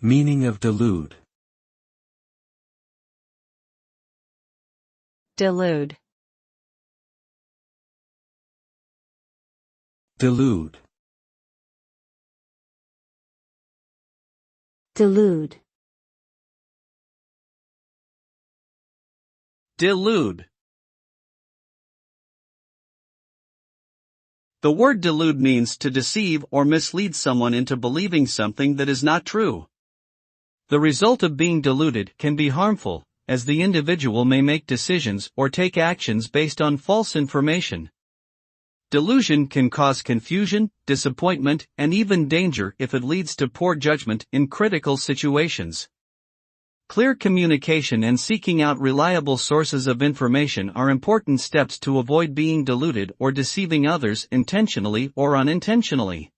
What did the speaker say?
Meaning of delude. Delude. Delude. Delude. Delude. The word delude means to deceive or mislead someone into believing something that is not true. The result of being deluded can be harmful, as the individual may make decisions or take actions based on false information. Delusion can cause confusion, disappointment, and even danger if it leads to poor judgment in critical situations. Clear communication and seeking out reliable sources of information are important steps to avoid being deluded or deceiving others intentionally or unintentionally.